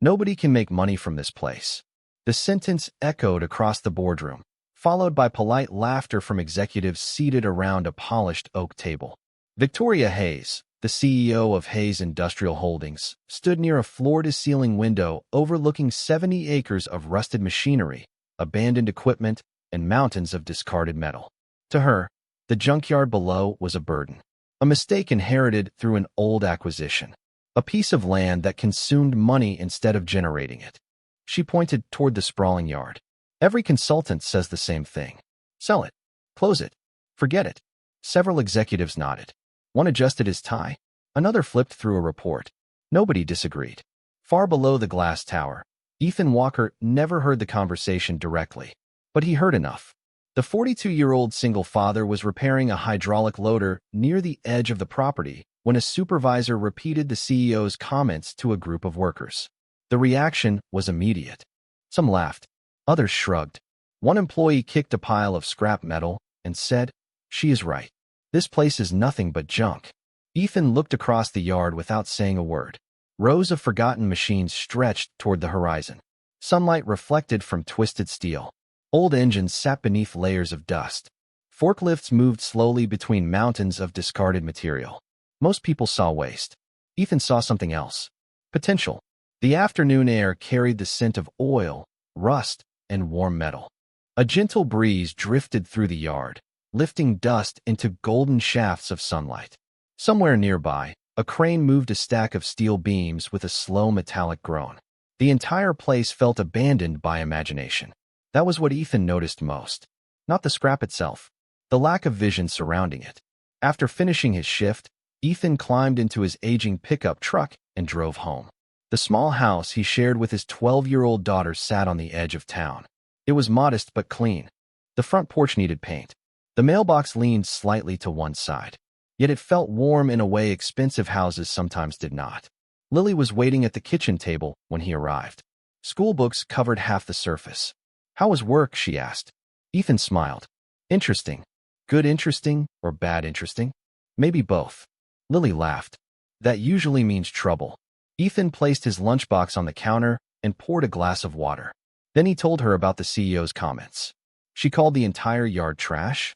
Nobody can make money from this place. The sentence echoed across the boardroom, followed by polite laughter from executives seated around a polished oak table. Victoria Hayes, the CEO of Hayes Industrial Holdings, stood near a floor-to-ceiling window overlooking 70 acres of rusted machinery, abandoned equipment, and mountains of discarded metal. To her, the junkyard below was a burden, a mistake inherited through an old acquisition, a piece of land that consumed money instead of generating it. She pointed toward the sprawling yard. Every consultant says the same thing. Sell it. Close it. Forget it. Several executives nodded. One adjusted his tie. Another flipped through a report. Nobody disagreed. Far below the glass tower, Ethan Walker never heard the conversation directly, but he heard enough. The 42-year-old single father was repairing a hydraulic loader near the edge of the property when a supervisor repeated the CEO's comments to a group of workers. The reaction was immediate. Some laughed. Others shrugged. One employee kicked a pile of scrap metal and said, "She is right. This place is nothing but junk." Ethan looked across the yard without saying a word. Rows of forgotten machines stretched toward the horizon. Sunlight reflected from twisted steel. Old engines sat beneath layers of dust. Forklifts moved slowly between mountains of discarded material. Most people saw waste. Ethan saw something else. Potential. The afternoon air carried the scent of oil, rust, and warm metal. A gentle breeze drifted through the yard, lifting dust into golden shafts of sunlight. Somewhere nearby, a crane moved a stack of steel beams with a slow metallic groan. The entire place felt abandoned by imagination. That was what Ethan noticed most. Not the scrap itself, the lack of vision surrounding it. After finishing his shift, Ethan climbed into his aging pickup truck and drove home. The small house he shared with his 12-year-old daughter sat on the edge of town. It was modest but clean. The front porch needed paint. The mailbox leaned slightly to one side. Yet it felt warm in a way expensive houses sometimes did not. Lily was waiting at the kitchen table when he arrived. School books covered half the surface. "How was work?" she asked. Ethan smiled. "Interesting. Good interesting or bad interesting? Maybe both." Lily laughed. "That usually means trouble." Ethan placed his lunchbox on the counter and poured a glass of water. Then he told her about the CEO's comments. "She called the entire yard trash?"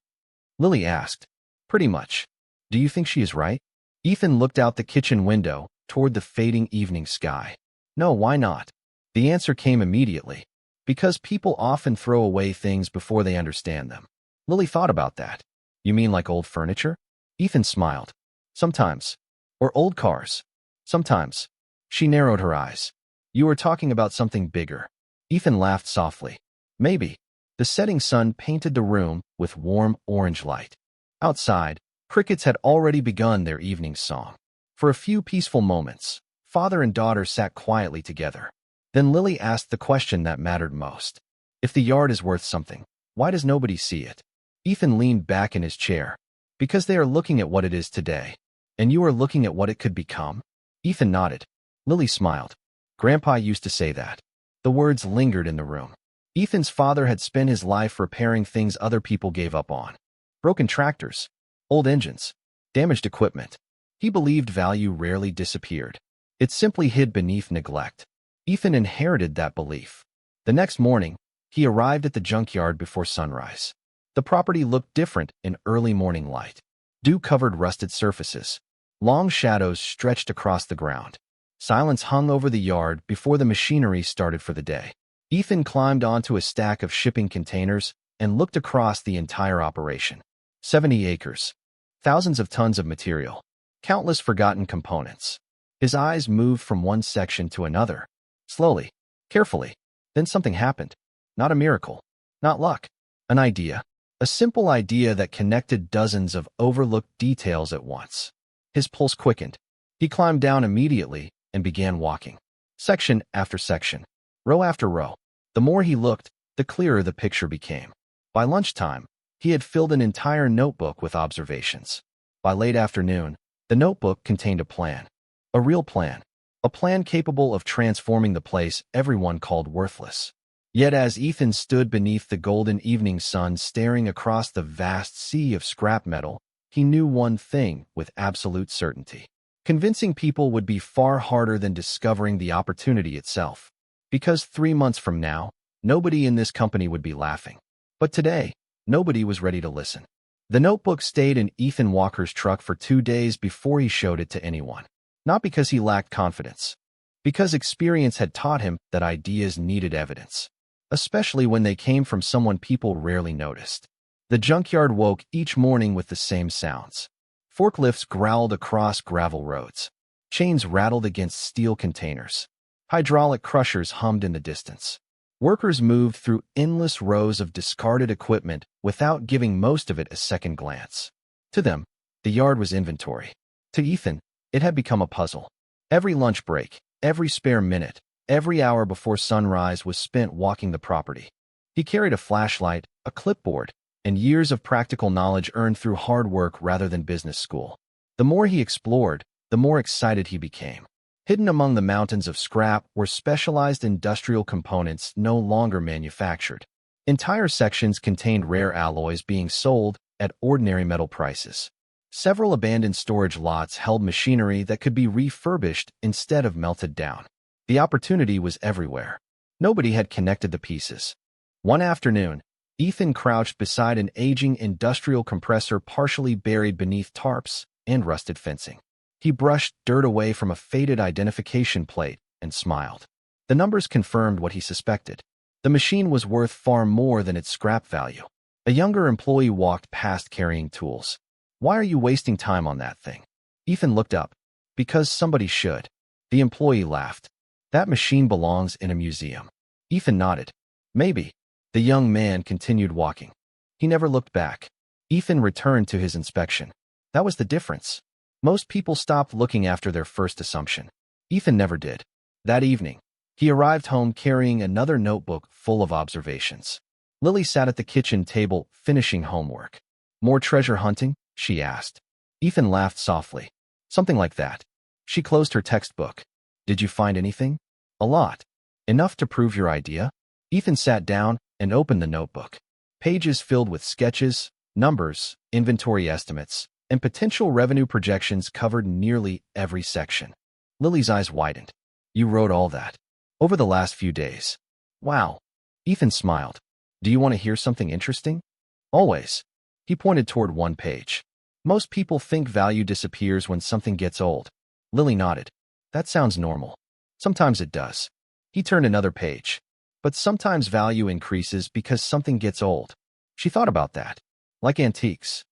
Lily asked. "Pretty much. Do you think she is right?" Ethan looked out the kitchen window toward the fading evening sky. "No, why not?" The answer came immediately. "Because people often throw away things before they understand them." Lily thought about that. "You mean like old furniture?" Ethan smiled. "Sometimes. Or old cars. Sometimes." She narrowed her eyes. "You were talking about something bigger." Ethan laughed softly. "Maybe." The setting sun painted the room with warm orange light. Outside, crickets had already begun their evening song. For a few peaceful moments, father and daughter sat quietly together. Then Lily asked the question that mattered most. "If the yard is worth something, why does nobody see it?" Ethan leaned back in his chair. "Because they are looking at what it is today. And you are looking at what it could become?" Ethan nodded. Lily smiled. "Grandpa used to say that." The words lingered in the room. Ethan's father had spent his life repairing things other people gave up on. Broken tractors, old engines, damaged equipment. He believed value rarely disappeared. It simply hid beneath neglect. Ethan inherited that belief. The next morning, he arrived at the junkyard before sunrise. The property looked different in early morning light. Dew-covered rusted surfaces. Long shadows stretched across the ground. Silence hung over the yard before the machinery started for the day. Ethan climbed onto a stack of shipping containers and looked across the entire operation. 70 acres. Thousands of tons of material. Countless forgotten components. His eyes moved from one section to another. Slowly. Carefully. Then something happened. Not a miracle. Not luck. An idea. A simple idea that connected dozens of overlooked details at once. His pulse quickened. He climbed down immediately and began walking. Section after section. Row after row. The more he looked, the clearer the picture became. By lunchtime, he had filled an entire notebook with observations. By late afternoon, the notebook contained a plan. A real plan. A plan capable of transforming the place everyone called worthless. Yet as Ethan stood beneath the golden evening sun staring across the vast sea of scrap metal, he knew one thing with absolute certainty. Convincing people would be far harder than discovering the opportunity itself. Because 3 months from now, nobody in this company would be laughing. But today, nobody was ready to listen. The notebook stayed in Ethan Walker's truck for 2 days before he showed it to anyone. Not because he lacked confidence. Because experience had taught him that ideas needed evidence. Especially when they came from someone people rarely noticed. The junkyard woke each morning with the same sounds. Forklifts growled across gravel roads. Chains rattled against steel containers. Hydraulic crushers hummed in the distance. Workers moved through endless rows of discarded equipment without giving most of it a second glance. To them, the yard was inventory. To Ethan, it had become a puzzle. Every lunch break, every spare minute, every hour before sunrise was spent walking the property. He carried a flashlight, a clipboard, and years of practical knowledge earned through hard work rather than business school. The more he explored, the more excited he became. Hidden among the mountains of scrap were specialized industrial components no longer manufactured. Entire sections contained rare alloys being sold at ordinary metal prices. Several abandoned storage lots held machinery that could be refurbished instead of melted down. The opportunity was everywhere. Nobody had connected the pieces. One afternoon, Ethan crouched beside an aging industrial compressor partially buried beneath tarps and rusted fencing. He brushed dirt away from a faded identification plate and smiled. The numbers confirmed what he suspected. The machine was worth far more than its scrap value. A younger employee walked past carrying tools. "Why are you wasting time on that thing?" Ethan looked up. "Because somebody should." The employee laughed. "That machine belongs in a museum." Ethan nodded. "Maybe." The young man continued walking. He never looked back. Ethan returned to his inspection. That was the difference. Most people stopped looking after their first assumption. Ethan never did. That evening, he arrived home carrying another notebook full of observations. Lily sat at the kitchen table, finishing homework. "More treasure hunting?" she asked. Ethan laughed softly. "Something like that." She closed her textbook. "Did you find anything?" "A lot." "Enough to prove your idea?" Ethan sat down and opened the notebook. Pages filled with sketches, numbers, inventory estimates, and potential revenue projections covered nearly every section. Lily's eyes widened. "You wrote all that?" "Over the last few days." "Wow." Ethan smiled. "Do you want to hear something interesting?" "Always." He pointed toward one page. "Most people think value disappears when something gets old." Lily nodded. "That sounds normal." "Sometimes it does." He turned another page. "But sometimes value increases because something gets old." She thought about that. "Like antiques."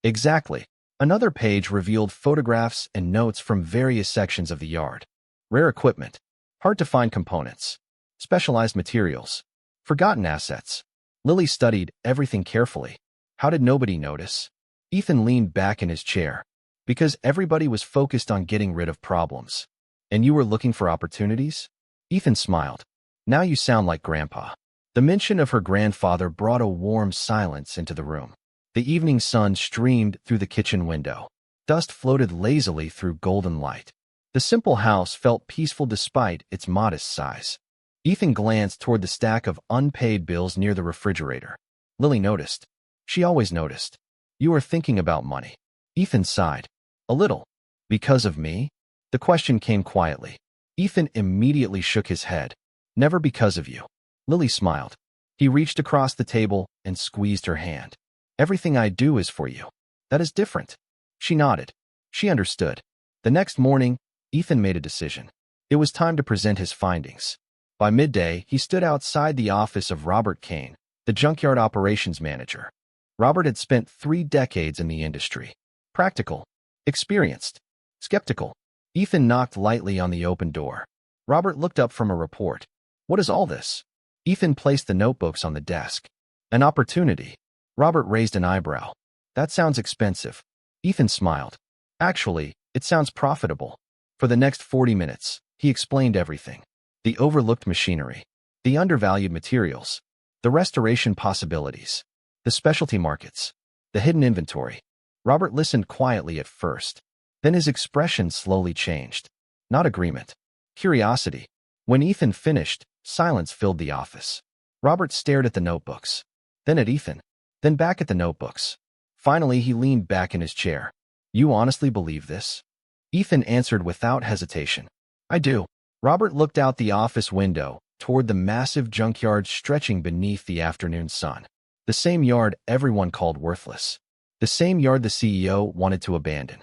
"Exactly." Another page revealed photographs and notes from various sections of the yard. Rare equipment, hard-to-find components, specialized materials, forgotten assets. Lily studied everything carefully. How did nobody notice? Ethan leaned back in his chair. "Because everybody was focused on getting rid of problems." "And you were looking for opportunities?" Ethan smiled. "Now you sound like Grandpa." The mention of her grandfather brought a warm silence into the room. The evening sun streamed through the kitchen window. Dust floated lazily through golden light. The simple house felt peaceful despite its modest size. Ethan glanced toward the stack of unpaid bills near the refrigerator. Lily noticed. She always noticed. "You are thinking about money." Ethan sighed. "A little." "Because of me?" The question came quietly. Ethan immediately shook his head. "Never because of you." Lily smiled. He reached across the table and squeezed her hand. "Everything I do is for you." "That is different." She nodded. She understood. The next morning, Ethan made a decision. It was time to present his findings. By midday, he stood outside the office of Robert Kane, the junkyard operations manager. Robert had spent 3 decades in the industry. Practical, experienced, skeptical. Ethan knocked lightly on the open door. Robert looked up from a report. "What is all this?" Ethan placed the notebooks on the desk. "An opportunity." Robert raised an eyebrow. "That sounds expensive." Ethan smiled. "Actually, it sounds profitable." For the next 40 minutes, he explained everything. The overlooked machinery, the undervalued materials, the restoration possibilities, the specialty markets, the hidden inventory. Robert listened quietly at first. Then his expression slowly changed. Not agreement. Curiosity. When Ethan finished, silence filled the office. Robert stared at the notebooks. Then at Ethan. Then back at the notebooks. Finally, he leaned back in his chair. "You honestly believe this?" Ethan answered without hesitation. I do. Robert looked out the office window toward the massive junkyard stretching beneath the afternoon sun. The same yard everyone called worthless. The same yard the CEO wanted to abandon.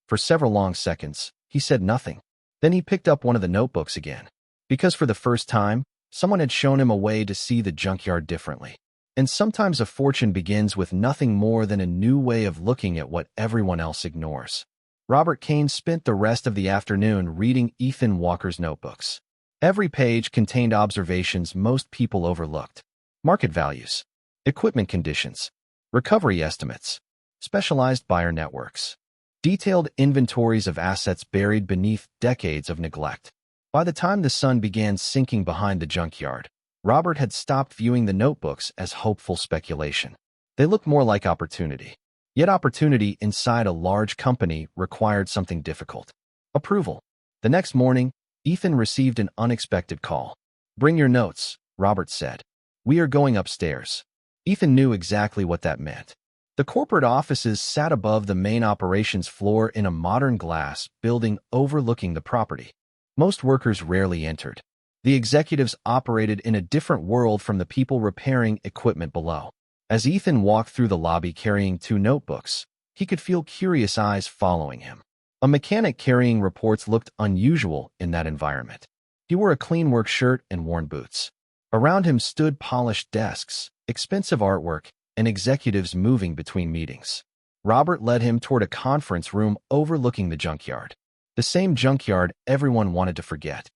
For several long seconds, he said nothing. Then he picked up one of the notebooks again. Because for the first time, someone had shown him a way to see the junkyard differently. And sometimes a fortune begins with nothing more than a new way of looking at what everyone else ignores. Robert Kane spent the rest of the afternoon reading Ethan Walker's notebooks. Every page contained observations most people overlooked. Market values, equipment conditions, recovery estimates, specialized buyer networks, detailed inventories of assets buried beneath decades of neglect. By the time the sun began sinking behind the junkyard, Robert had stopped viewing the notebooks as hopeful speculation. They looked more like opportunity. Yet opportunity inside a large company required something difficult. Approval. The next morning, Ethan received an unexpected call. Bring your notes, Robert said. We are going upstairs. Ethan knew exactly what that meant. The corporate offices sat above the main operations floor in a modern glass building overlooking the property. Most workers rarely entered. The executives operated in a different world from the people repairing equipment below. As Ethan walked through the lobby carrying 2 notebooks, he could feel curious eyes following him. A mechanic carrying reports looked unusual in that environment. He wore a clean work shirt and worn boots. Around him stood polished desks, expensive artwork, and executives moving between meetings. Robert led him toward a conference room overlooking the junkyard. The same junkyard everyone wanted to forget.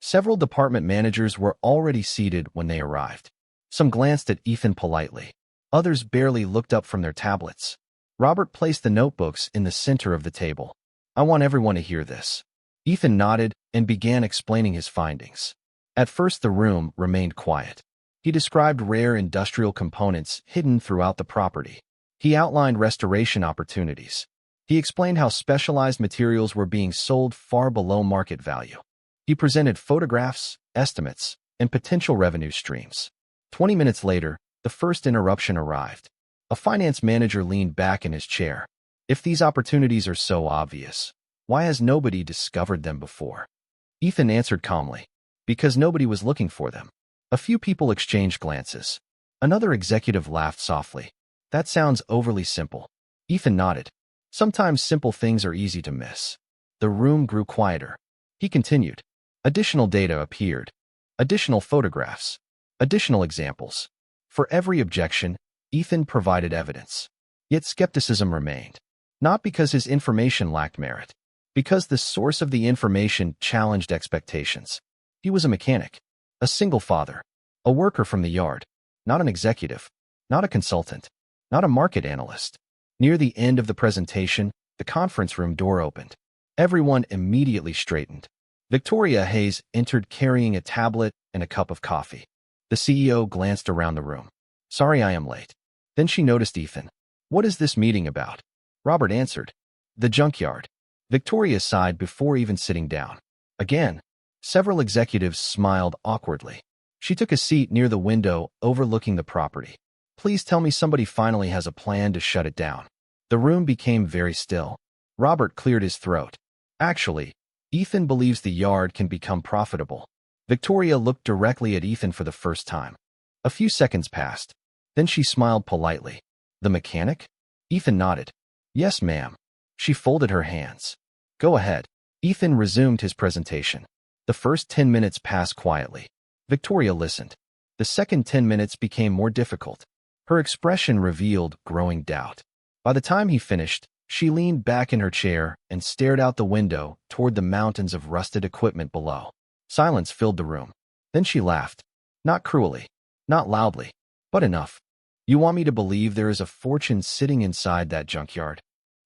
Several department managers were already seated when they arrived. Some glanced at Ethan politely. Others barely looked up from their tablets. Robert placed the notebooks in the center of the table. I want everyone to hear this. Ethan nodded and began explaining his findings. At first, the room remained quiet. He described rare industrial components hidden throughout the property. He outlined restoration opportunities. He explained how specialized materials were being sold far below market value. He presented photographs, estimates, and potential revenue streams. 20 minutes later, the first interruption arrived. A finance manager leaned back in his chair. If these opportunities are so obvious, why has nobody discovered them before? Ethan answered calmly. Because nobody was looking for them. A few people exchanged glances. Another executive laughed softly. That sounds overly simple. Ethan nodded. Sometimes simple things are easy to miss. The room grew quieter. He continued. Additional data appeared. Additional photographs. Additional examples. For every objection, Ethan provided evidence. Yet skepticism remained. Not because his information lacked merit. Because the source of the information challenged expectations. He was a mechanic. A single father. A worker from the yard. Not an executive. Not a consultant. Not a market analyst. Near the end of the presentation, the conference room door opened. Everyone immediately straightened. Victoria Hayes entered carrying a tablet and a cup of coffee. The CEO glanced around the room. Sorry I am late. Then she noticed Ethan. What is this meeting about? Robert answered. The junkyard. Victoria sighed before even sitting down. Again, several executives smiled awkwardly. She took a seat near the window overlooking the property. Please tell me somebody finally has a plan to shut it down. The room became very still. Robert cleared his throat. Actually, Ethan believes the yard can become profitable. Victoria looked directly at Ethan for the first time. A few seconds passed. Then she smiled politely. The mechanic? Ethan nodded. Yes, ma'am. She folded her hands. Go ahead. Ethan resumed his presentation. The first 10 minutes passed quietly. Victoria listened. The second 10 minutes became more difficult. Her expression revealed growing doubt. By the time he finished, she leaned back in her chair and stared out the window toward the mountains of rusted equipment below. Silence filled the room. Then she laughed. Not cruelly, not loudly, but enough. You want me to believe there is a fortune sitting inside that junkyard?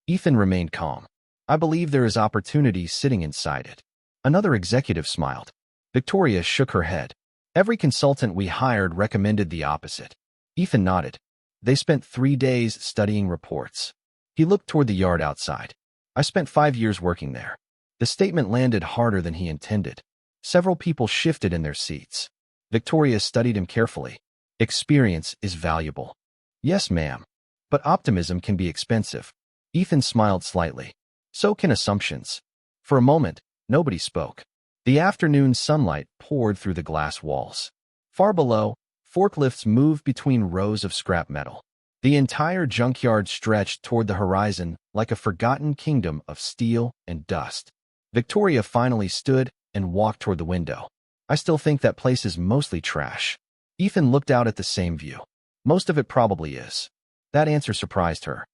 Ethan remained calm. I believe there is opportunity sitting inside it. Another executive smiled. Victoria shook her head. Every consultant we hired recommended the opposite. Ethan nodded. They spent 3 days studying reports. He looked toward the yard outside. I spent 5 years working there. The statement landed harder than he intended. Several people shifted in their seats. Victoria studied him carefully. Experience is valuable. Yes, ma'am. But optimism can be expensive. Ethan smiled slightly. So can assumptions. For a moment, nobody spoke. The afternoon sunlight poured through the glass walls. Far below, forklifts moved between rows of scrap metal. The entire junkyard stretched toward the horizon like a forgotten kingdom of steel and dust. Victoria finally stood and walked toward the window. I still think that place is mostly trash. Ethan looked out at the same view. Most of it probably is. That answer surprised her.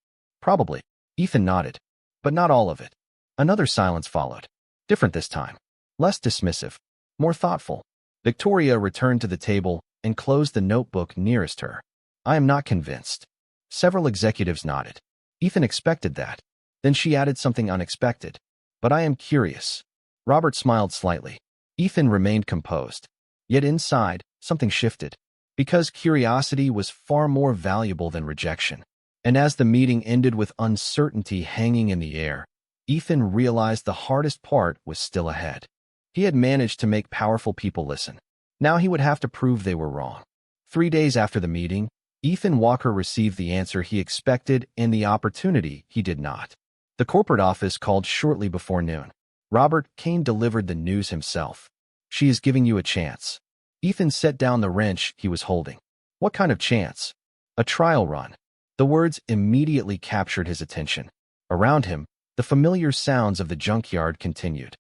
Probably. Ethan nodded. But not all of it. Another silence followed. Different this time. Less dismissive. More thoughtful. Victoria returned to the table and closed the notebook nearest her. I am not convinced. Several executives nodded. Ethan expected that. Then she added something unexpected. But I am curious. Robert smiled slightly. Ethan remained composed. Yet inside, something shifted. Because curiosity was far more valuable than rejection. And as the meeting ended with uncertainty hanging in the air, Ethan realized the hardest part was still ahead. He had managed to make powerful people listen. Now he would have to prove they were wrong. 3 days after the meeting, Ethan Walker received the answer he expected and the opportunity he did not. The corporate office called shortly before noon. Robert Kane delivered the news himself. She is giving you a chance. Ethan set down the wrench he was holding. What kind of chance? A trial run. The words immediately captured his attention. Around him, the familiar sounds of the junkyard continued.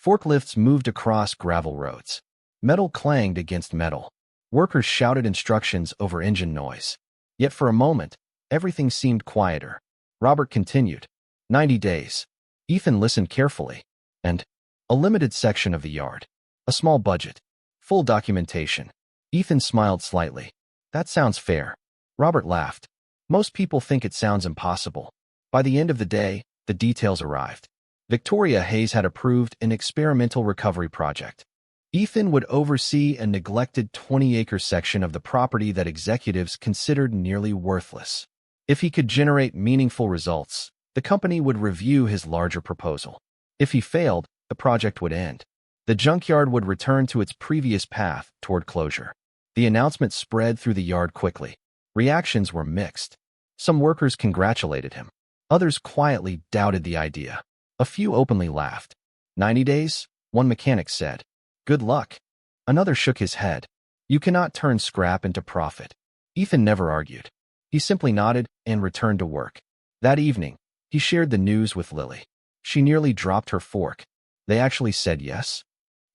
Forklifts moved across gravel roads. Metal clanged against metal. Workers shouted instructions over engine noise. Yet for a moment, everything seemed quieter. Robert continued. 90 days. Ethan listened carefully. And a limited section of the yard. A small budget. Full documentation. Ethan smiled slightly. That sounds fair. Robert laughed. Most people think it sounds impossible. By the end of the day, the details arrived. Victoria Hayes had approved an experimental recovery project. Ethan would oversee a neglected 20-acre section of the property that executives considered nearly worthless. If he could generate meaningful results, the company would review his larger proposal. If he failed, the project would end. The junkyard would return to its previous path toward closure. The announcement spread through the yard quickly. Reactions were mixed. Some workers congratulated him. Others quietly doubted the idea. A few openly laughed. 90 days? One mechanic said. Good luck. Another shook his head. You cannot turn scrap into profit. Ethan never argued. He simply nodded and returned to work. That evening, he shared the news with Lily. She nearly dropped her fork. They actually said yes?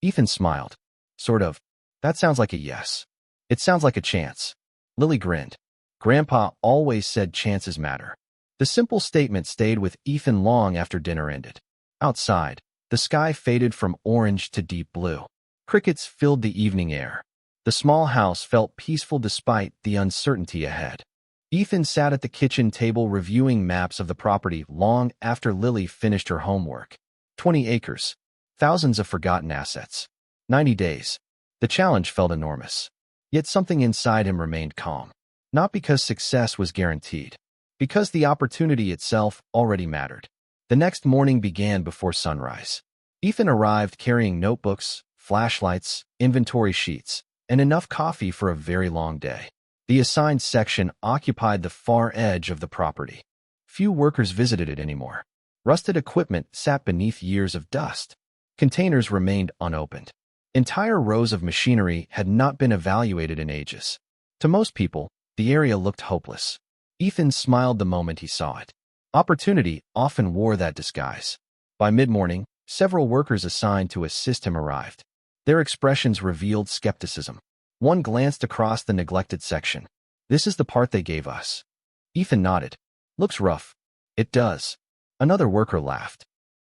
Ethan smiled. Sort of. That sounds like a yes. It sounds like a chance. Lily grinned. Grandpa always said chances matter. The simple statement stayed with Ethan long after dinner ended. Outside, the sky faded from orange to deep blue. Crickets filled the evening air. The small house felt peaceful despite the uncertainty ahead. Ethan sat at the kitchen table reviewing maps of the property long after Lily finished her homework. 20 acres. Thousands of forgotten assets. 90 days. The challenge felt enormous. Yet something inside him remained calm. Not because success was guaranteed. Because the opportunity itself already mattered. The next morning began before sunrise. Ethan arrived carrying notebooks, flashlights, inventory sheets, and enough coffee for a very long day. The assigned section occupied the far edge of the property. Few workers visited it anymore. Rusted equipment sat beneath years of dust. Containers remained unopened. Entire rows of machinery had not been evaluated in ages. To most people, the area looked hopeless. Ethan smiled the moment he saw it. Opportunity often wore that disguise. By mid-morning, several workers assigned to assist him arrived. Their expressions revealed skepticism. One glanced across the neglected section. This is the part they gave us. Ethan nodded. Looks rough. It does. Another worker laughed.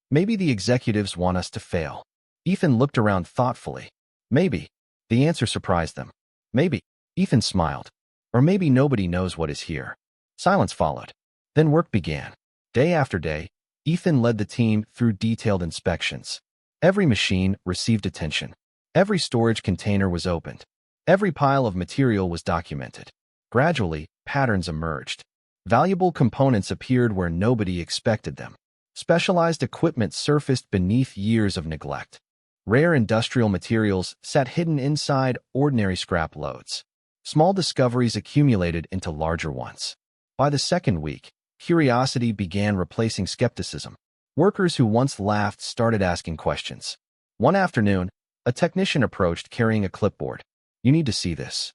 Maybe the executives want us to fail. Ethan looked around thoughtfully. Maybe. The answer surprised them. Maybe. Ethan smiled. Or maybe nobody knows what is here. Silence followed. Then work began. Day after day, Ethan led the team through detailed inspections. Every machine received attention. Every storage container was opened. Every pile of material was documented. Gradually, patterns emerged. Valuable components appeared where nobody expected them. Specialized equipment surfaced beneath years of neglect. Rare industrial materials sat hidden inside ordinary scrap loads. Small discoveries accumulated into larger ones. By the second week, curiosity began replacing skepticism. Workers who once laughed started asking questions. One afternoon, a technician approached carrying a clipboard. "You need to see this."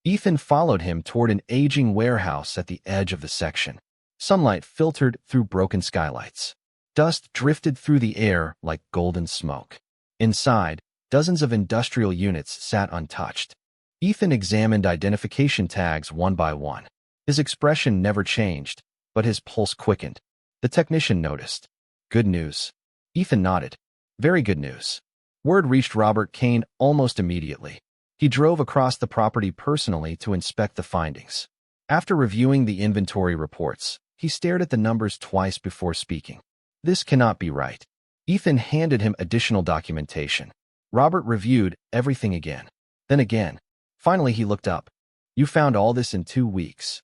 Ethan followed him toward an aging warehouse at the edge of the section. Sunlight filtered through broken skylights. Dust drifted through the air like golden smoke. Inside, dozens of industrial units sat untouched. Ethan examined identification tags one by one. His expression never changed, but his pulse quickened. The technician noticed. "Good news." Ethan nodded. "Very good news." Word reached Robert Kane almost immediately. He drove across the property personally to inspect the findings. After reviewing the inventory reports, he stared at the numbers twice before speaking. "This cannot be right." Ethan handed him additional documentation. Robert reviewed everything again. Then again. Finally, he looked up. "You found all this in 2 weeks."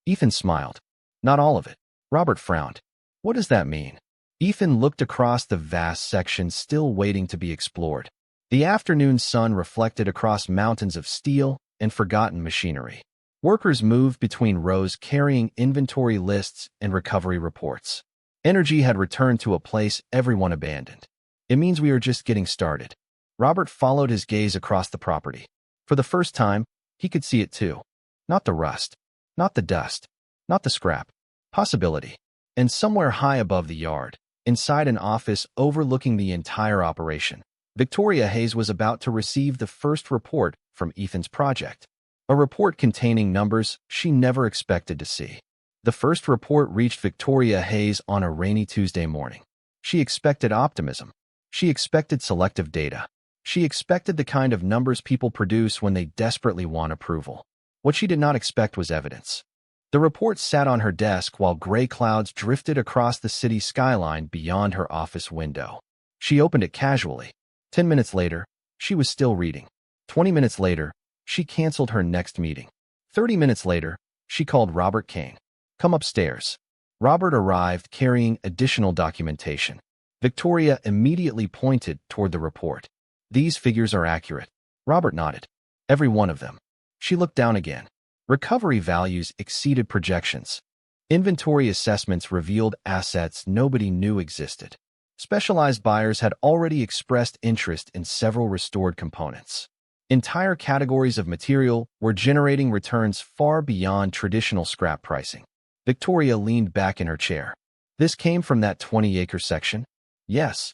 Ethan smiled. "Not all of it." Robert frowned. "What does that mean?" Ethan looked across the vast section still waiting to be explored. The afternoon sun reflected across mountains of steel and forgotten machinery. Workers moved between rows carrying inventory lists and recovery reports. Energy had returned to a place everyone abandoned. "It means we are just getting started." Robert followed his gaze across the property. For the first time, he could see it too. Not the rust, not the dust, not the scrap. Possibility. And somewhere high above the yard, inside an office overlooking the entire operation, Victoria Hayes was about to receive the first report from Ethan's project. A report containing numbers she never expected to see. The first report reached Victoria Hayes on a rainy Tuesday morning. She expected optimism. She expected selective data. She expected the kind of numbers people produce when they desperately want approval. What she did not expect was evidence. The report sat on her desk while gray clouds drifted across the city skyline beyond her office window. She opened it casually. 10 minutes later, she was still reading. 20 minutes later, she canceled her next meeting. 30 minutes later, she called Robert Kane. "Come upstairs." Robert arrived carrying additional documentation. Victoria immediately pointed toward the report. "These figures are accurate." Robert nodded. "Every one of them." She looked down again. Recovery values exceeded projections. Inventory assessments revealed assets nobody knew existed. Specialized buyers had already expressed interest in several restored components. Entire categories of material were generating returns far beyond traditional scrap pricing. Victoria leaned back in her chair. "This came from that 20-acre section?" "Yes."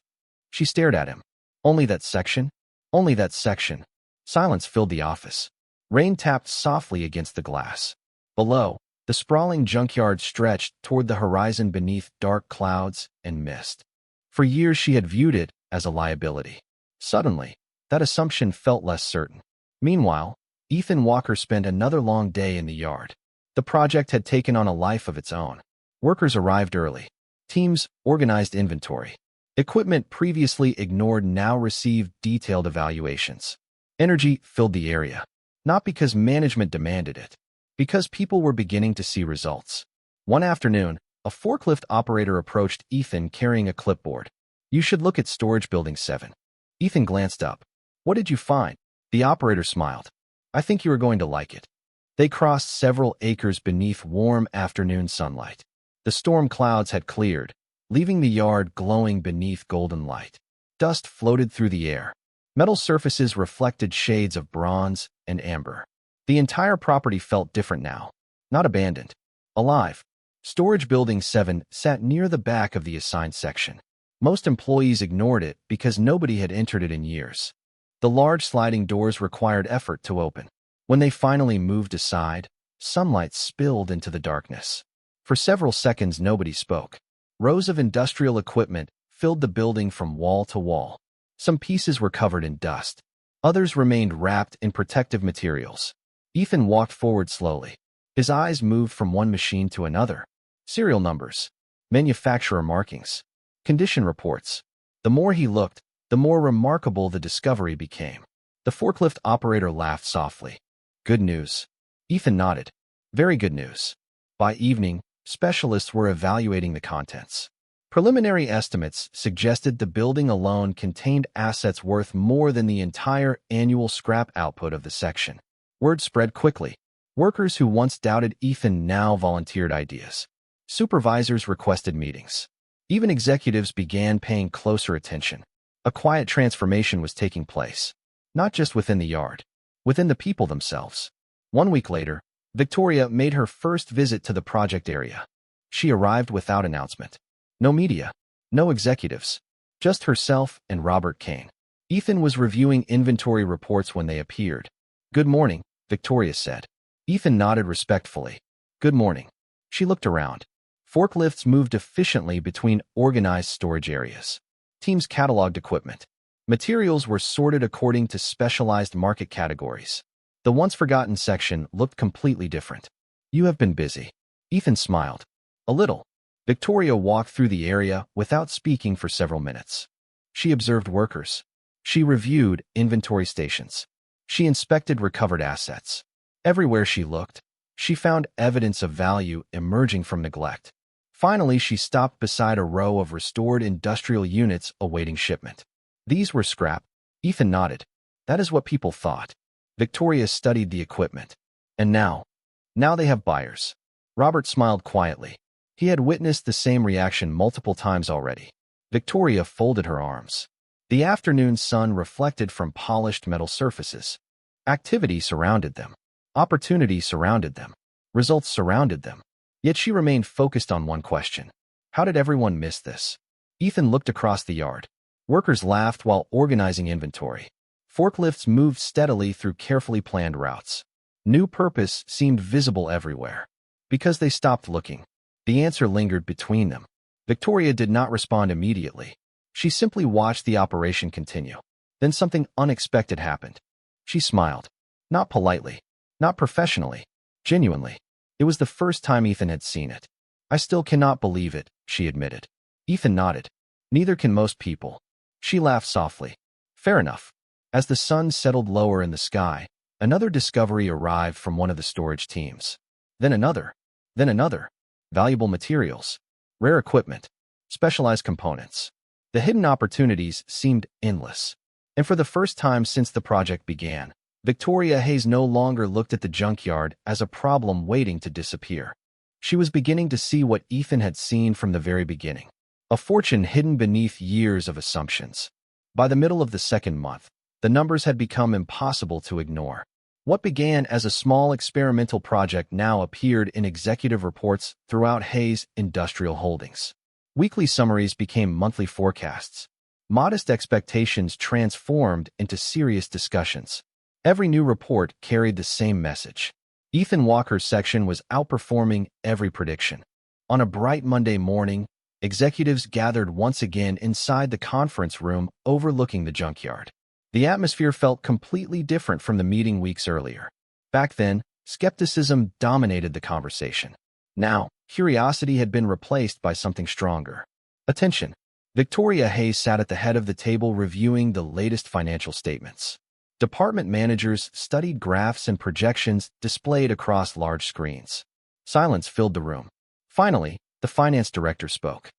She stared at him. "Only that section?" "Only that section." Silence filled the office. Rain tapped softly against the glass. Below, the sprawling junkyard stretched toward the horizon beneath dark clouds and mist. For years she had viewed it as a liability. Suddenly, that assumption felt less certain. Meanwhile, Ethan Walker spent another long day in the yard. The project had taken on a life of its own. Workers arrived early. Teams organized inventory. Equipment previously ignored now received detailed evaluations. Energy filled the area. Not because management demanded it, because people were beginning to see results. One afternoon, a forklift operator approached Ethan carrying a clipboard. "You should look at Storage Building 7. Ethan glanced up. "What did you find?" The operator smiled. "I think you are going to like it." They crossed several acres beneath warm afternoon sunlight. The storm clouds had cleared, leaving the yard glowing beneath golden light. Dust floated through the air. Metal surfaces reflected shades of bronze and amber. The entire property felt different now. Not abandoned. Alive. Storage Building 7 sat near the back of the assigned section. Most employees ignored it because nobody had entered it in years. The large sliding doors required effort to open. When they finally moved aside, sunlight spilled into the darkness. For several seconds, nobody spoke. Rows of industrial equipment filled the building from wall to wall. Some pieces were covered in dust. Others remained wrapped in protective materials. Ethan walked forward slowly. His eyes moved from one machine to another. Serial numbers, manufacturer markings, condition reports. The more he looked, the more remarkable the discovery became. The forklift operator laughed softly. "Good news." Ethan nodded. "Very good news." By evening, specialists were evaluating the contents. Preliminary estimates suggested the building alone contained assets worth more than the entire annual scrap output of the section. Word spread quickly. Workers who once doubted Ethan now volunteered ideas. Supervisors requested meetings. Even executives began paying closer attention. A quiet transformation was taking place, not just within the yard, within the people themselves. 1 week later, Victoria made her first visit to the project area. She arrived without announcement. No media, no executives, just herself and Robert Kane. Ethan was reviewing inventory reports when they appeared. "Good morning," Victoria said. Ethan nodded respectfully. "Good morning." She looked around. Forklifts moved efficiently between organized storage areas. Teams cataloged equipment. Materials were sorted according to specialized market categories. The once-forgotten section looked completely different. "You have been busy." Ethan smiled. "A little." Victoria walked through the area without speaking for several minutes. She observed workers. She reviewed inventory stations. She inspected recovered assets. Everywhere she looked, she found evidence of value emerging from neglect. Finally, she stopped beside a row of restored industrial units awaiting shipment. "These were scrap." Ethan nodded. "That is what people thought." Victoria studied the equipment. "And now they have buyers." Robert smiled quietly. He had witnessed the same reaction multiple times already. Victoria folded her arms. The afternoon sun reflected from polished metal surfaces. Activity surrounded them. Opportunity surrounded them. Results surrounded them. Yet she remained focused on one question. How did everyone miss this? Ethan looked across the yard. Workers laughed while organizing inventory. Forklifts moved steadily through carefully planned routes. New purpose seemed visible everywhere. Because they stopped looking, the answer lingered between them. Victoria did not respond immediately. She simply watched the operation continue. Then something unexpected happened. She smiled. Not politely, not professionally, genuinely. It was the first time Ethan had seen it. "I still cannot believe it," she admitted. Ethan nodded. "Neither can most people." She laughed softly. "Fair enough." As the sun settled lower in the sky, another discovery arrived from one of the storage teams. Then another. Then another. Valuable materials. Rare equipment. Specialized components. The hidden opportunities seemed endless. And for the first time since the project began, Victoria Hayes no longer looked at the junkyard as a problem waiting to disappear. She was beginning to see what Ethan had seen from the very beginning. A fortune hidden beneath years of assumptions. By the middle of the second month, the numbers had become impossible to ignore. What began as a small experimental project now appeared in executive reports throughout Hayes Industrial Holdings. Weekly summaries became monthly forecasts. Modest expectations transformed into serious discussions. Every new report carried the same message. Ethan Walker's section was outperforming every prediction. On a bright Monday morning, executives gathered once again inside the conference room overlooking the junkyard. The atmosphere felt completely different from the meeting weeks earlier. Back then, skepticism dominated the conversation. Now, curiosity had been replaced by something stronger. Attention. Victoria Hayes sat at the head of the table reviewing the latest financial statements. Department managers studied graphs and projections displayed across large screens. Silence filled the room. Finally, the finance director spoke.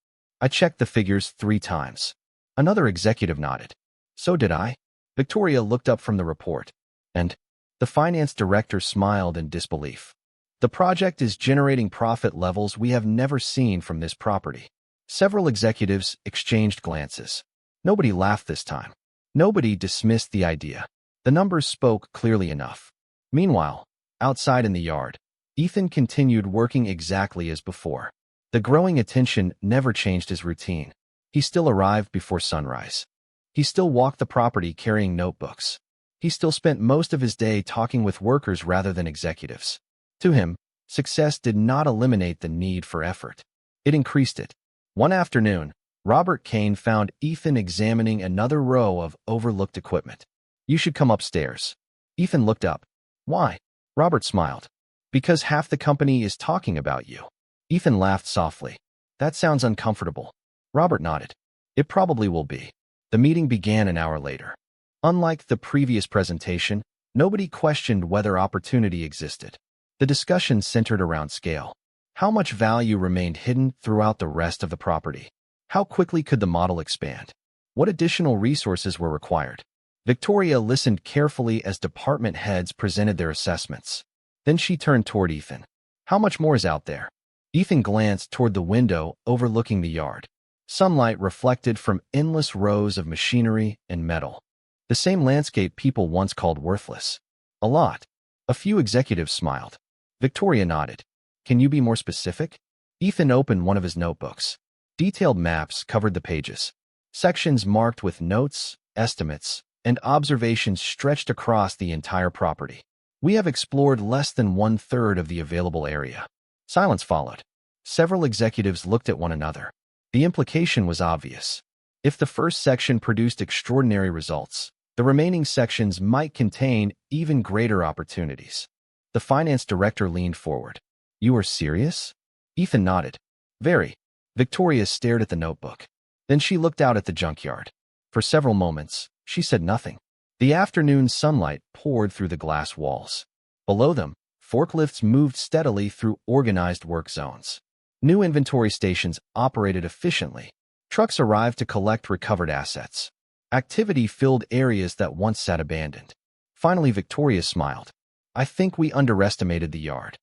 "I checked the figures 3 times. Another executive nodded. "So did I." Victoria looked up from the report. "And?" The finance director smiled in disbelief. "The project is generating profit levels we have never seen from this property." Several executives exchanged glances. Nobody laughed this time. Nobody dismissed the idea. The numbers spoke clearly enough. Meanwhile, outside in the yard, Ethan continued working exactly as before. The growing attention never changed his routine. He still arrived before sunrise. He still walked the property carrying notebooks. He still spent most of his day talking with workers rather than executives. To him, success did not eliminate the need for effort. It increased it. One afternoon, Robert Kane found Ethan examining another row of overlooked equipment. "You should come upstairs." Ethan looked up. "Why?" Robert smiled. "Because half the company is talking about you." Ethan laughed softly. "That sounds uncomfortable." Robert nodded. "It probably will be." The meeting began an hour later. Unlike the previous presentation, nobody questioned whether opportunity existed. The discussion centered around scale. How much value remained hidden throughout the rest of the property? How quickly could the model expand? What additional resources were required? Victoria listened carefully as department heads presented their assessments. Then she turned toward Ethan. "How much more is out there?" Ethan glanced toward the window overlooking the yard. Sunlight reflected from endless rows of machinery and metal. The same landscape people once called worthless. A lot. A few executives smiled. Victoria nodded. Can you be more specific? Ethan opened one of his notebooks. Detailed maps covered the pages. Sections marked with notes, estimates, and observations stretched across the entire property. We have explored less than 1/3 of the available area. Silence followed. Several executives looked at one another. The implication was obvious. If the first section produced extraordinary results, the remaining sections might contain even greater opportunities. The finance director leaned forward. You are serious? Ethan nodded. Very. Victoria stared at the notebook. Then she looked out at the junkyard. For several moments, she said nothing. The afternoon sunlight poured through the glass walls. Below them, forklifts moved steadily through organized work zones. New inventory stations operated efficiently. Trucks arrived to collect recovered assets. Activity filled areas that once sat abandoned. Finally, Victoria smiled. I think we underestimated the yard.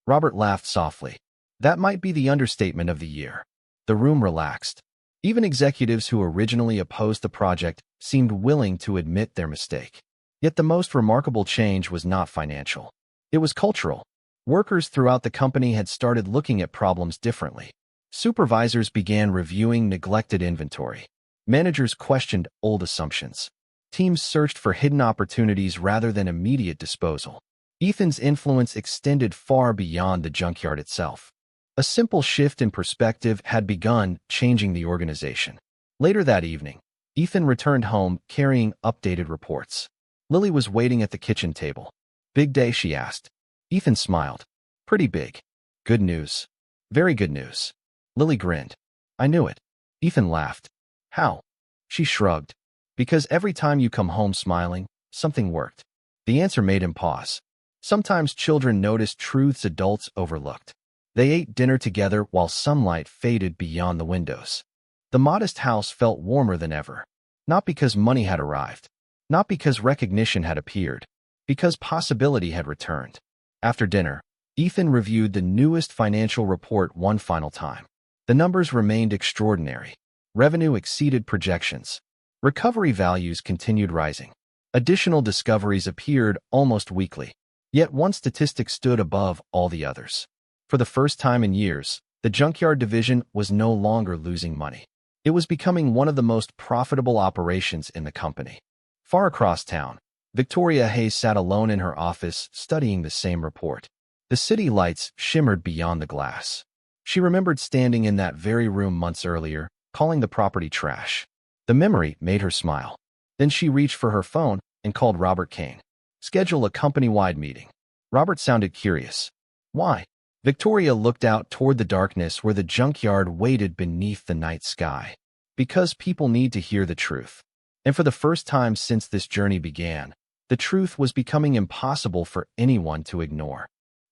Robert laughed softly. That might be the understatement of the year. The room relaxed. Even executives who originally opposed the project seemed willing to admit their mistake. Yet the most remarkable change was not financial. It was cultural. Workers throughout the company had started looking at problems differently. Supervisors began reviewing neglected inventory. Managers questioned old assumptions. Teams searched for hidden opportunities rather than immediate disposal. Ethan's influence extended far beyond the junkyard itself. A simple shift in perspective had begun changing the organization. Later that evening, Ethan returned home carrying updated reports. Lily was waiting at the kitchen table. Big day, she asked. Ethan smiled. Pretty big. Good news. Very good news. Lily grinned. I knew it. Ethan laughed. How? She shrugged. Because every time you come home smiling, something worked. The answer made him pause. Sometimes children noticed truths adults overlooked. They ate dinner together while sunlight faded beyond the windows. The modest house felt warmer than ever. Not because money had arrived. Not because recognition had appeared. Because possibility had returned. After dinner, Ethan reviewed the newest financial report one final time. The numbers remained extraordinary. Revenue exceeded projections. Recovery values continued rising. Additional discoveries appeared almost weekly. Yet one statistic stood above all the others. For the first time in years, the junkyard division was no longer losing money. It was becoming one of the most profitable operations in the company. Far across town, Victoria Hayes sat alone in her office studying the same report. The city lights shimmered beyond the glass. She remembered standing in that very room months earlier, calling the property trash. The memory made her smile. Then she reached for her phone and called Robert Kane. Schedule a company-wide meeting. Robert sounded curious. Why? Victoria looked out toward the darkness where the junkyard waited beneath the night sky. Because people need to hear the truth. And for the first time since this journey began, the truth was becoming impossible for anyone to ignore.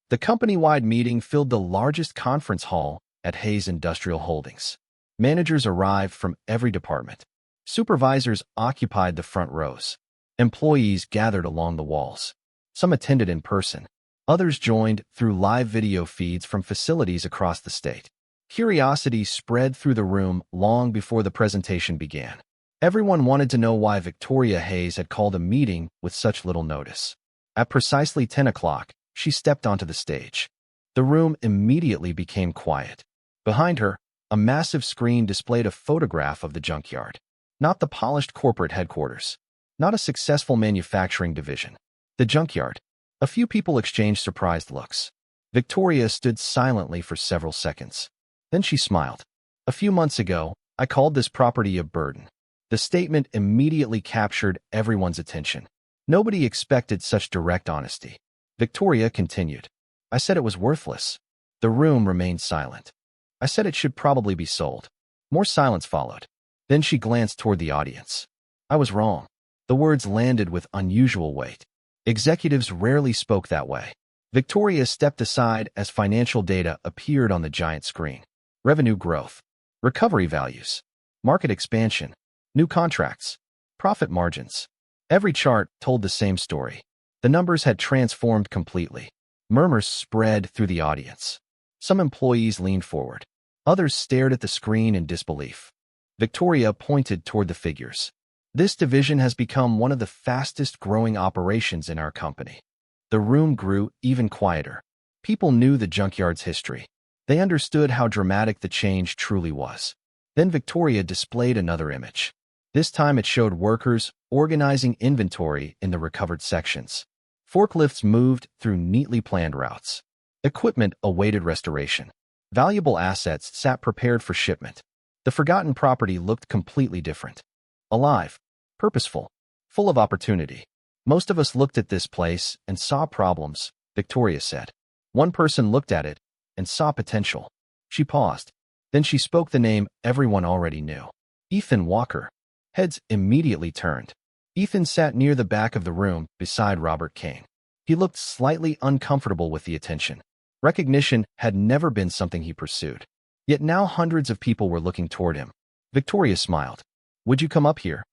The company-wide meeting filled the largest conference hall at Hayes Industrial Holdings. Managers arrived from every department. Supervisors occupied the front rows. Employees gathered along the walls. Some attended in person. Others joined through live video feeds from facilities across the state. Curiosity spread through the room long before the presentation began. Everyone wanted to know why Victoria Hayes had called a meeting with such little notice. At precisely 10 o'clock, she stepped onto the stage. The room immediately became quiet. Behind her, a massive screen displayed a photograph of the junkyard. Not the polished corporate headquarters. Not a successful manufacturing division. The junkyard. A few people exchanged surprised looks. Victoria stood silently for several seconds. Then she smiled. A few months ago, I called this property a burden. The statement immediately captured everyone's attention. Nobody expected such direct honesty. Victoria continued. I said it was worthless. The room remained silent. I said it should probably be sold. More silence followed. Then she glanced toward the audience. I was wrong. The words landed with unusual weight. Executives rarely spoke that way. Victoria stepped aside as financial data appeared on the giant screen. Revenue growth, recovery values, market expansion, new contracts, profit margins. Every chart told the same story. The numbers had transformed completely. Murmurs spread through the audience. Some employees leaned forward. Others stared at the screen in disbelief. Victoria pointed toward the figures. This division has become one of the fastest growing operations in our company. The room grew even quieter. People knew the Junkyard's history. They understood how dramatic the change truly was. Then Victoria displayed another image. This time it showed workers organizing inventory in the recovered sections. Forklifts moved through neatly planned routes. Equipment awaited restoration. Valuable assets sat prepared for shipment. The forgotten property looked completely different. Alive, purposeful, full of opportunity. Most of us looked at this place and saw problems, Victoria said. One person looked at it and saw potential. She paused. Then she spoke the name everyone already knew. Ethan Walker. Heads immediately turned. Ethan sat near the back of the room beside Robert Kane. He looked slightly uncomfortable with the attention. Recognition had never been something he pursued. Yet now hundreds of people were looking toward him. Victoria smiled. Would you come up here?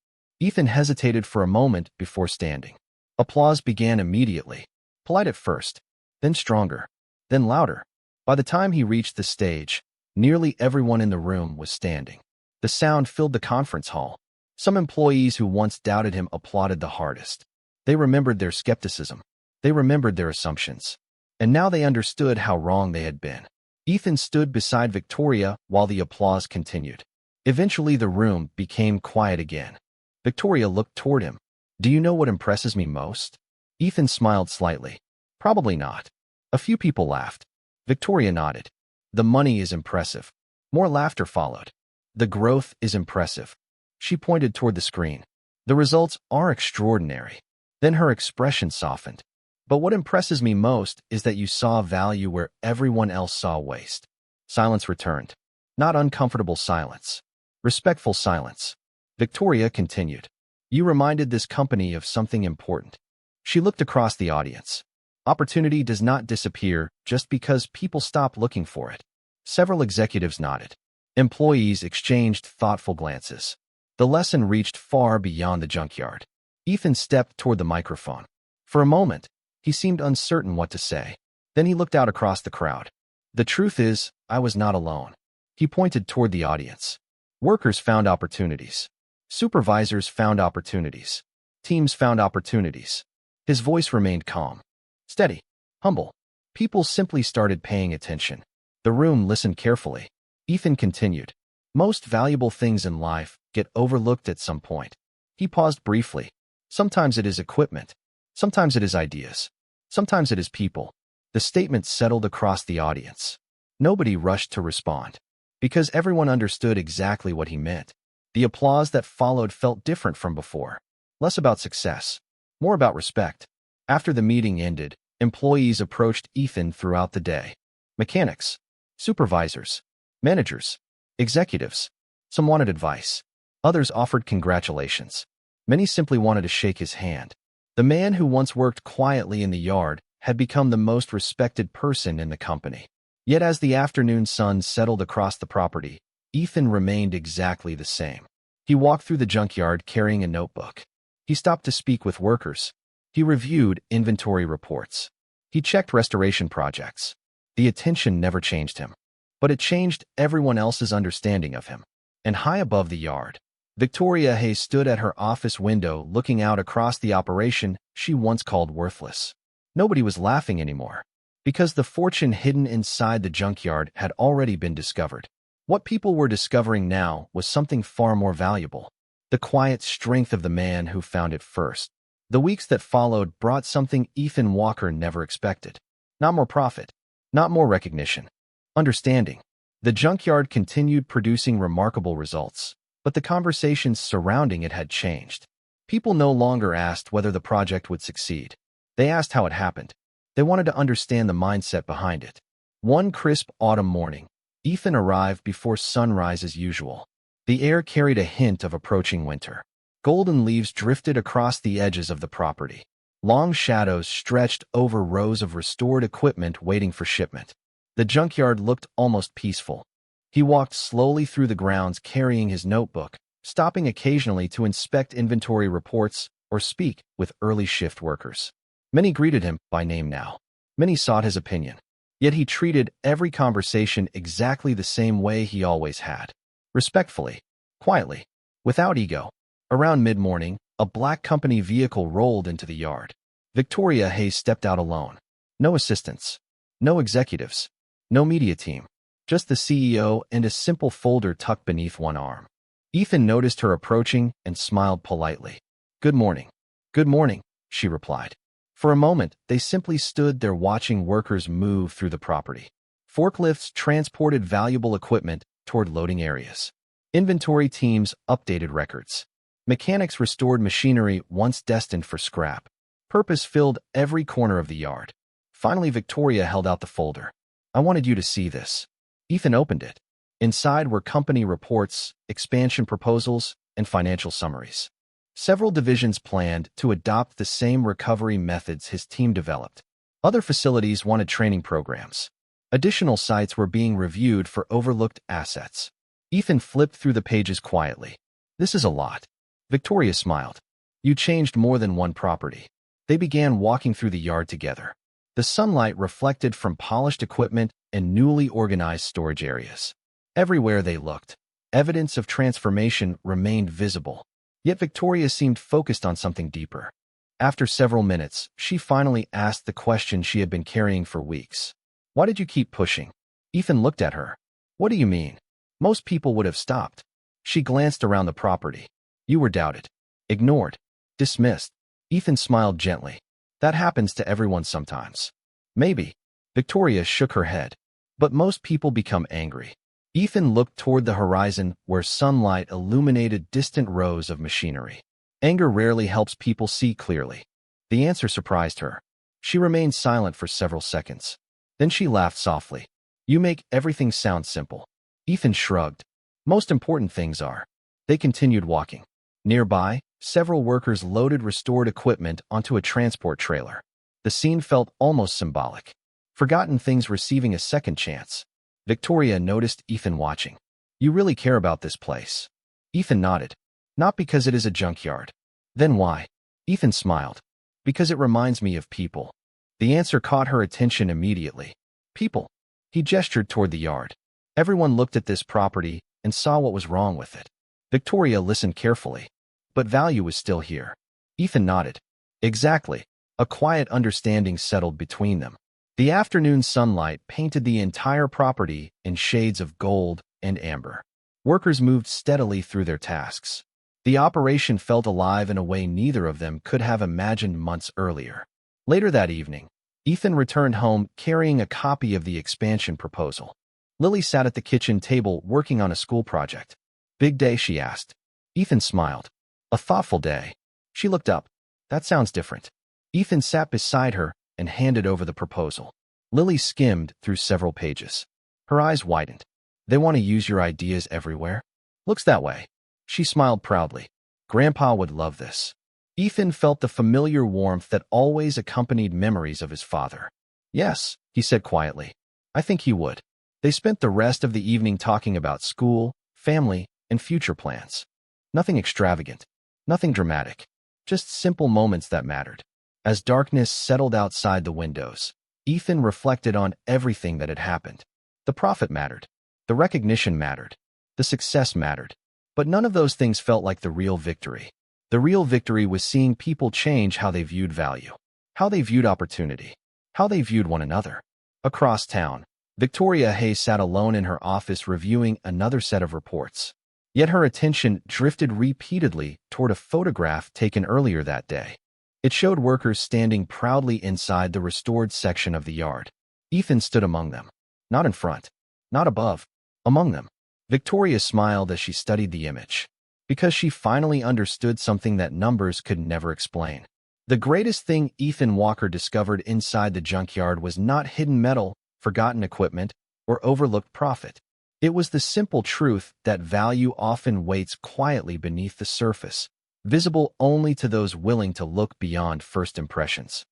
Ethan hesitated for a moment before standing. Applause began immediately. Polite at first, then stronger, then louder. By the time he reached the stage, nearly everyone in the room was standing. The sound filled the conference hall. Some employees who once doubted him applauded the hardest. They remembered their skepticism. They remembered their assumptions. And now they understood how wrong they had been. Ethan stood beside Victoria while the applause continued. Eventually the room became quiet again. Victoria looked toward him. Do you know what impresses me most? Ethan smiled slightly. Probably not. A few people laughed. Victoria nodded. The money is impressive. More laughter followed. The growth is impressive. She pointed toward the screen. The results are extraordinary. Then her expression softened. But what impresses me most is that you saw value where everyone else saw waste. Silence returned. Not uncomfortable silence. Respectful silence. Victoria continued. You reminded this company of something important. She looked across the audience. Opportunity does not disappear just because people stop looking for it. Several executives nodded. Employees exchanged thoughtful glances. The lesson reached far beyond the junkyard. Ethan stepped toward the microphone. For a moment, he seemed uncertain what to say. Then he looked out across the crowd. The truth is, I was not alone. He pointed toward the audience. Workers found opportunities. Supervisors found opportunities. Teams found opportunities. His voice remained calm, steady, humble. People simply started paying attention. The room listened carefully. Ethan continued. Most valuable things in life get overlooked at some point. He paused briefly. Sometimes it is equipment. Sometimes it is ideas. Sometimes it is people. The statement settled across the audience. Nobody rushed to respond, because everyone understood exactly what he meant. The applause that followed felt different from before. Less about success, more about respect. After the meeting ended, employees approached Ethan throughout the day. Mechanics, supervisors, managers, executives. Some wanted advice. Others offered congratulations. Many simply wanted to shake his hand. The man who once worked quietly in the yard had become the most respected person in the company. Yet as the afternoon sun settled across the property, Ethan remained exactly the same. He walked through the junkyard carrying a notebook. He stopped to speak with workers. He reviewed inventory reports. He checked restoration projects. The attention never changed him, but it changed everyone else's understanding of him. And high above the yard, Victoria Hayes stood at her office window looking out across the operation she once called worthless. Nobody was laughing anymore, because the fortune hidden inside the junkyard had already been discovered. What people were discovering now was something far more valuable. The quiet strength of the man who found it first. The weeks that followed brought something Ethan Walker never expected. Not more profit. Not more recognition. Understanding. The junkyard continued producing remarkable results, but the conversations surrounding it had changed. People no longer asked whether the project would succeed. They asked how it happened. They wanted to understand the mindset behind it. One crisp autumn morning, Ethan arrived before sunrise as usual. The air carried a hint of approaching winter. Golden leaves drifted across the edges of the property. Long shadows stretched over rows of restored equipment waiting for shipment. The junkyard looked almost peaceful. He walked slowly through the grounds carrying his notebook, stopping occasionally to inspect inventory reports or speak with early shift workers. Many greeted him by name now. Many sought his opinion. Yet he treated every conversation exactly the same way he always had. Respectfully. quietly, without ego. Around mid-morning, a black company vehicle rolled into the yard. Victoria Hayes stepped out alone. No assistants. No executives. No media team. Just the CEO and a simple folder tucked beneath one arm. Ethan noticed her approaching and smiled politely. "Good morning." "Good morning," she replied. For a moment, they simply stood there watching workers move through the property. Forklifts transported valuable equipment toward loading areas. Inventory teams updated records. Mechanics restored machinery once destined for scrap. Purpose filled every corner of the yard. Finally, Victoria held out the folder. "I wanted you to see this." Ethan opened it. Inside were company reports, expansion proposals, and financial summaries. Several divisions planned to adopt the same recovery methods his team developed. Other facilities wanted training programs. Additional sites were being reviewed for overlooked assets. Ethan flipped through the pages quietly. "This is a lot." Victoria smiled. "You changed more than one property." They began walking through the yard together. The sunlight reflected from polished equipment and newly organized storage areas. Everywhere they looked, evidence of transformation remained visible. Yet Victoria seemed focused on something deeper. After several minutes, she finally asked the question she had been carrying for weeks. "Why did you keep pushing?" Ethan looked at her. "What do you mean?" "Most people would have stopped." She glanced around the property. "You were doubted, ignored, dismissed." Ethan smiled gently. "That happens to everyone sometimes." "Maybe." Victoria shook her head. "But most people become angry." Ethan looked toward the horizon where sunlight illuminated distant rows of machinery. Anger rarely helps people see clearly. The answer surprised her. She remained silent for several seconds. Then she laughed softly. "You make everything sound simple." Ethan shrugged. "Most important things are." They continued walking. Nearby, several workers loaded restored equipment onto a transport trailer. The scene felt almost symbolic. Forgotten things receiving a second chance. Victoria noticed Ethan watching. "You really care about this place." Ethan nodded. "Not because it is a junkyard." "Then why?" Ethan smiled. "Because it reminds me of people." The answer caught her attention immediately. "People." He gestured toward the yard. Everyone looked at this property and saw what was wrong with it. Victoria listened carefully. "But value was still here." Ethan nodded. "Exactly." A quiet understanding settled between them. The afternoon sunlight painted the entire property in shades of gold and amber. Workers moved steadily through their tasks. The operation felt alive in a way neither of them could have imagined months earlier. Later that evening, Ethan returned home carrying a copy of the expansion proposal. Lily sat at the kitchen table working on a school project. "Big day?" she asked. Ethan smiled. "A thoughtful day." She looked up. "That sounds different." Ethan sat beside her and handed over the proposal. Lily skimmed through several pages. Her eyes widened. "They want to use your ideas everywhere?" "Looks that way." She smiled proudly. "Grandpa would love this." Ethan felt the familiar warmth that always accompanied memories of his father. "Yes," he said quietly. "I think he would." They spent the rest of the evening talking about school, family, and future plans. Nothing extravagant. Nothing dramatic. Just simple moments that mattered. As darkness settled outside the windows, Ethan reflected on everything that had happened. The profit mattered. The recognition mattered. The success mattered. But none of those things felt like the real victory. The real victory was seeing people change how they viewed value, how they viewed opportunity, how they viewed one another. Across town, Victoria Hayes sat alone in her office reviewing another set of reports. Yet her attention drifted repeatedly toward a photograph taken earlier that day. It showed workers standing proudly inside the restored section of the yard. Ethan stood among them. Not in front, not above, among them. Victoria smiled as she studied the image, because she finally understood something that numbers could never explain. The greatest thing Ethan Walker discovered inside the junkyard was not hidden metal, forgotten equipment, or overlooked profit. It was the simple truth that value often waits quietly beneath the surface, visible only to those willing to look beyond first impressions.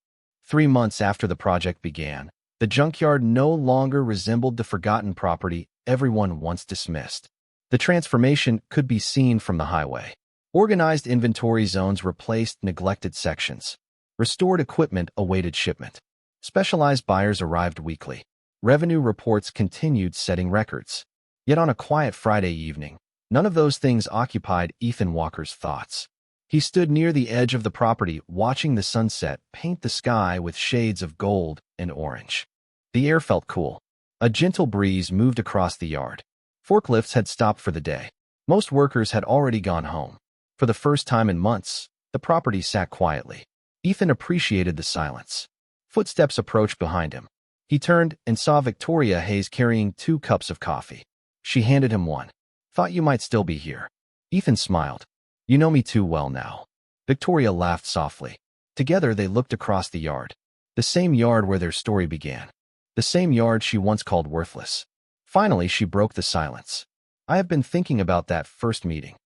3 months after the project began, the junkyard no longer resembled the forgotten property everyone once dismissed. The transformation could be seen from the highway. Organized inventory zones replaced neglected sections. Restored equipment awaited shipment. Specialized buyers arrived weekly. Revenue reports continued setting records. Yet on a quiet Friday evening, None of those things occupied Ethan Walker's thoughts. He stood near the edge of the property, watching the sunset paint the sky with shades of gold and orange. The air felt cool. A gentle breeze moved across the yard. Forklifts had stopped for the day. Most workers had already gone home. For the first time in months, the property sat quietly. Ethan appreciated the silence. Footsteps approached behind him. He turned and saw Victoria Hayes carrying 2 cups of coffee. She handed him one. "Thought you might still be here." Ethan smiled. "You know me too well now." Victoria laughed softly. Together they looked across the yard. The same yard where their story began. The same yard she once called worthless. Finally, she broke the silence. "I have been thinking about that first meeting."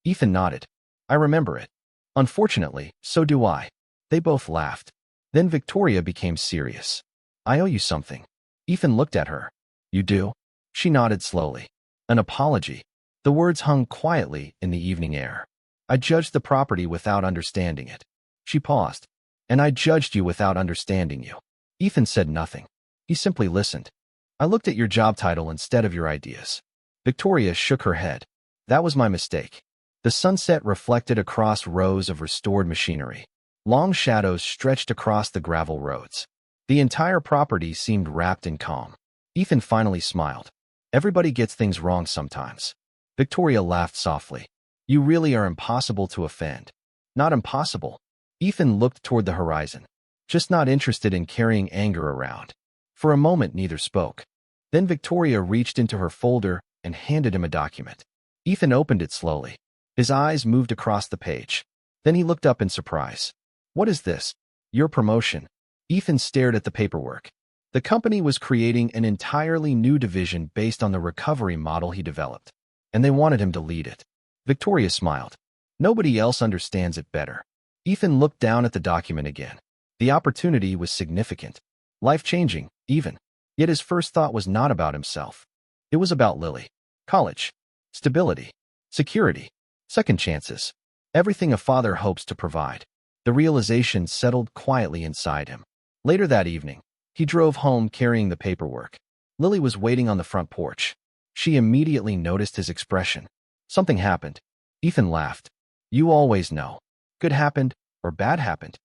Ethan nodded. "I remember it." "Unfortunately, so do I." They both laughed. Then Victoria became serious. "I owe you something." Ethan looked at her. "You do?" She nodded slowly. "An apology." The words hung quietly in the evening air. "I judged the property without understanding it." She paused. "And I judged you without understanding you." Ethan said nothing. He simply listened. "I looked at your job title instead of your ideas." Victoria shook her head. "That was my mistake." The sunset reflected across rows of restored machinery. Long shadows stretched across the gravel roads. The entire property seemed wrapped in calm. Ethan finally smiled. "Everybody gets things wrong sometimes." Victoria laughed softly. "You really are impossible to offend." "Not impossible." Ethan looked toward the horizon. "Just not interested in carrying anger around." For a moment, neither spoke. Then Victoria reached into her folder and handed him a document. Ethan opened it slowly. His eyes moved across the page. Then he looked up in surprise. "What is this?" "Your promotion." Ethan stared at the paperwork. The company was creating an entirely new division based on the recovery model he developed, and they wanted him to lead it. Victoria smiled. "Nobody else understands it better." Ethan looked down at the document again. The opportunity was significant, life-changing, even. Yet his first thought was not about himself. It was about Lily. College. Stability. Security. Second chances. Everything a father hopes to provide. The realization settled quietly inside him. Later that evening, he drove home carrying the paperwork. Lily was waiting on the front porch. She immediately noticed his expression. Something happened. Ethan laughed. "You always know. Good happened, or bad happened."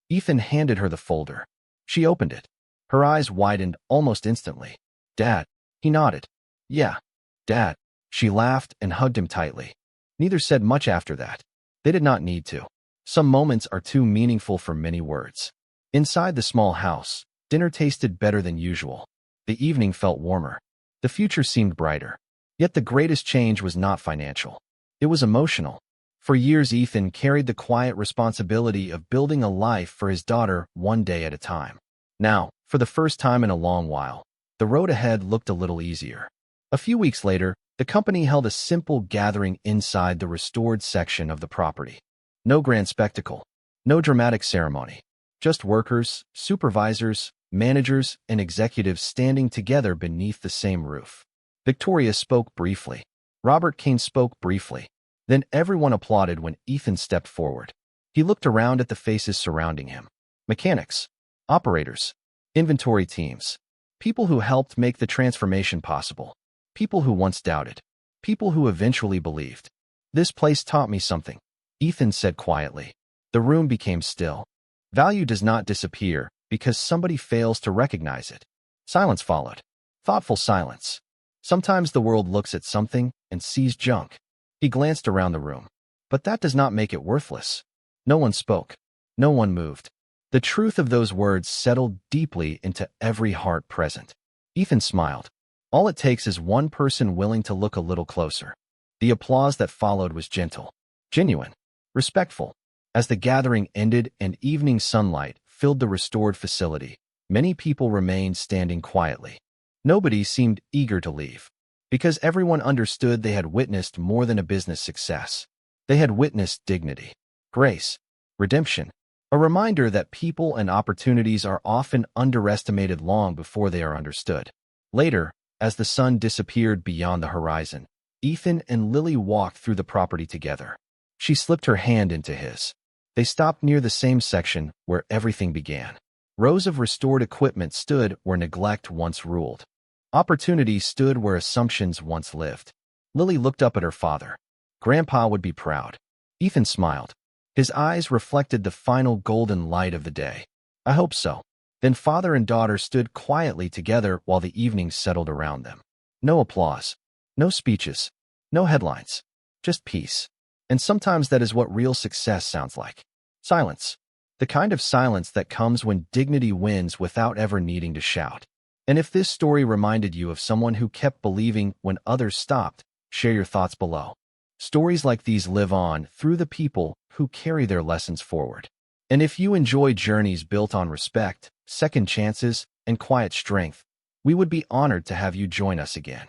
Ethan handed her the folder. She opened it. Her eyes widened almost instantly. "Dad." He nodded. "Yeah, Dad." She laughed and hugged him tightly. Neither said much after that. They did not need to. Some moments are too meaningful for many words. Inside the small house, dinner tasted better than usual. The evening felt warmer. The future seemed brighter. Yet the greatest change was not financial. It was emotional. For years, Ethan carried the quiet responsibility of building a life for his daughter one day at a time. Now, for the first time in a long while, the road ahead looked a little easier. A few weeks later, the company held a simple gathering inside the restored section of the property. No grand spectacle, no dramatic ceremony. Just workers, supervisors, managers, and executives standing together beneath the same roof. Victoria spoke briefly. Robert Kane spoke briefly. Then everyone applauded when Ethan stepped forward. He looked around at the faces surrounding him. Mechanics, operators, inventory teams, people who helped make the transformation possible, people who once doubted, people who eventually believed. "This place taught me something," Ethan said quietly. The room became still. Value does not disappear because somebody fails to recognize it. Silence followed. Thoughtful silence. Sometimes the world looks at something and sees junk. He glanced around the room. But that does not make it worthless. No one spoke. No one moved. The truth of those words settled deeply into every heart present. Ethan smiled. All it takes is one person willing to look a little closer. The applause that followed was gentle, genuine, respectful. As the gathering ended and evening sunlight filled the restored facility, many people remained standing quietly. Nobody seemed eager to leave, because everyone understood they had witnessed more than a business success. They had witnessed dignity, grace, redemption, a reminder that people and opportunities are often underestimated long before they are understood. Later, as the sun disappeared beyond the horizon, Ethan and Lily walked through the property together. She slipped her hand into his. They stopped near the same section where everything began. Rows of restored equipment stood where neglect once ruled. Opportunity stood where assumptions once lived. Lily looked up at her father. Grandpa would be proud. Ethan smiled. His eyes reflected the final golden light of the day. I hope so. Then father and daughter stood quietly together while the evening settled around them. No applause. No speeches. No headlines. Just peace. And sometimes that is what real success sounds like. Silence. The kind of silence that comes when dignity wins without ever needing to shout. And if this story reminded you of someone who kept believing when others stopped, share your thoughts below. Stories like these live on through the people who carry their lessons forward. And if you enjoy journeys built on respect, second chances, and quiet strength, we would be honored to have you join us again.